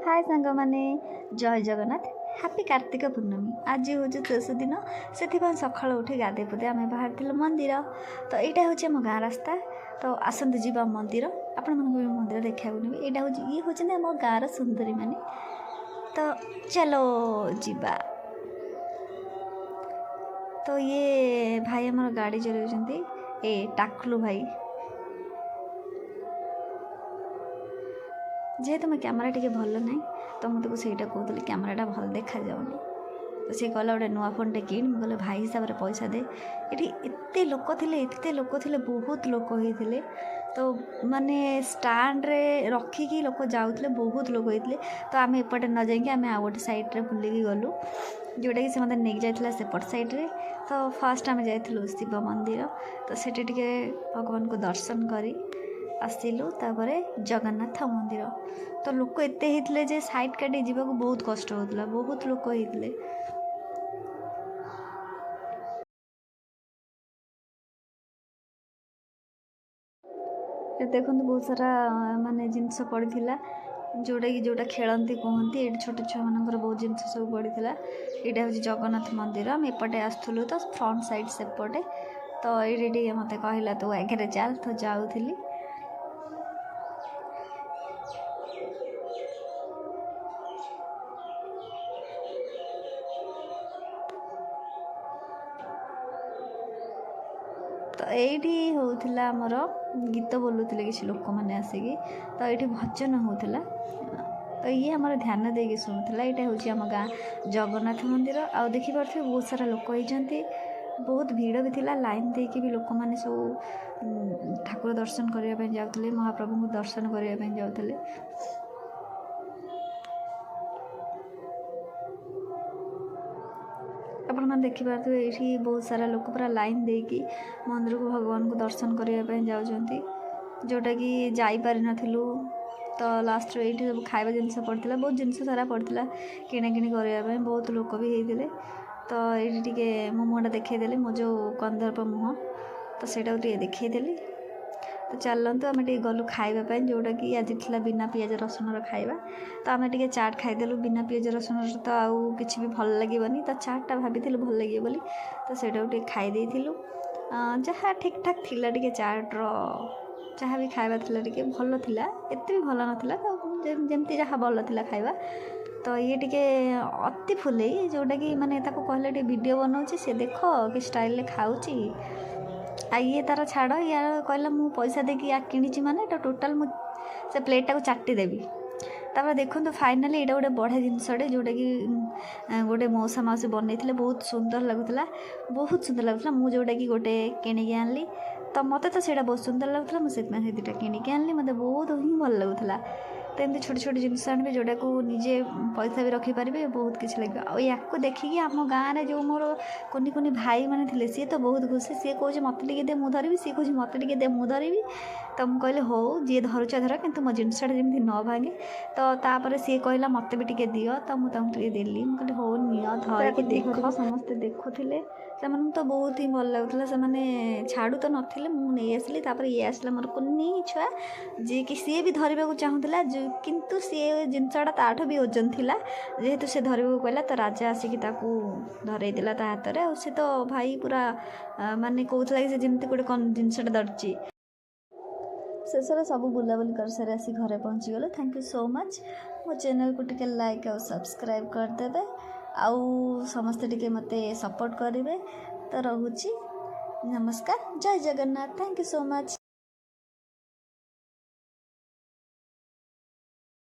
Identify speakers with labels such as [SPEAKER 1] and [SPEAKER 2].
[SPEAKER 1] हाय सांग माने जय जगन्नाथ हैप्पी कार्तिक पूर्णमी आज हूँ शेष दिन से सका उठी गाधे पुदे आम बाहर मंदिर तो यहाँ हूँ आम गाँ रास्ता तो आसतु जा मंदिर आपण मन मंदिर देखा नहीं यहाँ हूँ ये हूँ आम गाँव सुंदरी माने तो चलो जीवा तो ये भाई आमर गाड़ी चलाउछन्ती ए टाकलू भाई जेहेतु मो कैमेरा टी भल ना तो मुझे सहीटा कहूली कैमेराटा भल देखा जाऊनी तो सी कहला गोटे नुआ फोनटे किण मुझे भाई हिसाब से पैसा दे ये एते लोक थे बहुत लोक होते तो माने स्टैंड रे रखिकी लोक जाऊे बहुत लोक होते तो आम एपटे न जाइए आम आ गोटे सैड्रे बुलिकी गलु जोटा कि से मतलब नहीं जाता सेपट सैड्रे तो फर्स्ट आम जाइलु शिव मंदिर तो सेठी टिके भगवान को दर्शन करी आसिलु तापरे जगन्नाथ मंदिर तो लोक एते होते जे साइड काटी जीवा को बहुत कष्ट होता बहुत लोक होते देखो बहुत सारा माने जिनस पड़ा जोटा कि जोटा खेलती कहती ये छोट छुआ मानकर बहुत जिनस सब पड़ा यहाँ हूँ जगन्नाथ मंदिर आम एपटे आसलु तो फ्रंट साइड सेपटे तो ये मत कहला तो आगे चल तो जाऊली तो ये होता आमर गीत बोलूले किसी लोक मैंने आसिकी तो ये भजन होता तो ये आमर ध्यान देकी शुणुला यहाँ हूँ आम गाँ जगन्नाथ मंदिर आ देखिपे बहुत सारा लोक होती बहुत भीड़ भी थिला लाइन देकी भी लोक मैंने सब ठाकुर दर्शन करने जाते महाप्रभु को दर्शन करने जाते आपण मैंने देखिपे ये बहुत सारा लोक पूरा लाइन देकी मंदिर को भगवान को दर्शन करने जाऊँगी जोटा कि जापार नथिलु तो लास्ट ये सब खाଇବା जिनस पड़ता बहुत जिनस सारा पड़ता किणाकिणी करने बहुत लोक भी होते तो ये मो मुँहटा देखईदेली मो जो कंदर्प मुँह तो सहीटा देखईदेली तो चलतु आम गलु खावाई जोटा कि आज था बिना पियाज रसुण खाଇବା तो आम टे चाट खाईदेलु बिना पियाज रसुण तो आउ कि भी भल लगे तो चाटा भाभी भल लगे बोली तो सहीटा खाईदे जहाँ ठीक ठाक थिला टे चाट्र जहाँ भी खाଇବା टे भल था एत भी भल नाला तो जमती जहाँ भल था खाଇବା तो ये टे अति फुले जोटा कि माने ताको कहले टे वीडियो बनाऊँ से देख कि स्टाइल खाऊँची आ ये तार छाड़ यार कहला मु पैसा देकी या किणी माने तो टोटाल मु से प्लेटा को चाटी देवी तापर देखो तो फाइनाली यहाँ गोटे बढ़िया जिनसटे जोटा कि गोटे मौसा मौसी बनई बहुत सुंदर लगुला मुझे जोटा कि गोटे किणिकी आनली तो मत तो सहीटा बहुत सुंदर लगुला मुझे दुटा किणिकी आनली मत बहुत ही भल लगुला तो एमती छोटे छोटे जिनस आने जोटा को निजे पैसा भी रखिपारे बहुत किसी लगे या देखिकी आम गाँव में जो मोर कुनी कुनी भाई मैंने थे सी तो बहुत खुशी सी कहे मत दे मु धरबी सी कहे मत दे मु धरबी तो मुझे कहले हो जी धरुचा धर कि मो जिनसटा जमी न भांगे तो तापर सी कहला मत भी टे दियो तो मुझे देली मुझे हो नि धर देख समस्ते देखुले से तो बहुत ही भल लगुला से छाड़ू तो नथिले मु नहीं आसली तापर ये आसला मोर कुनी छुआ जी कि सी भी धरबा को चाहूला किंतु सी जिनसटा ताठू भी ओजन थिला जेहेतु से धरबा को कहला तो राजा आसिकी धरई देला ता हाथ में सी तो भाई पूरा माने कहूला कि जमती गोटे कौन जिनसटा धरची शेष सब बुलाबुली कर सारे आसी घरे पहुँची गले थैंक यू सो मच मो चैनल को टिके लाइक और सब्सक्राइब करदेवे आउ समस्ते टिके मते सपोर्ट करेंगे तो रोची नमस्कार जय Jagannath thank you so much.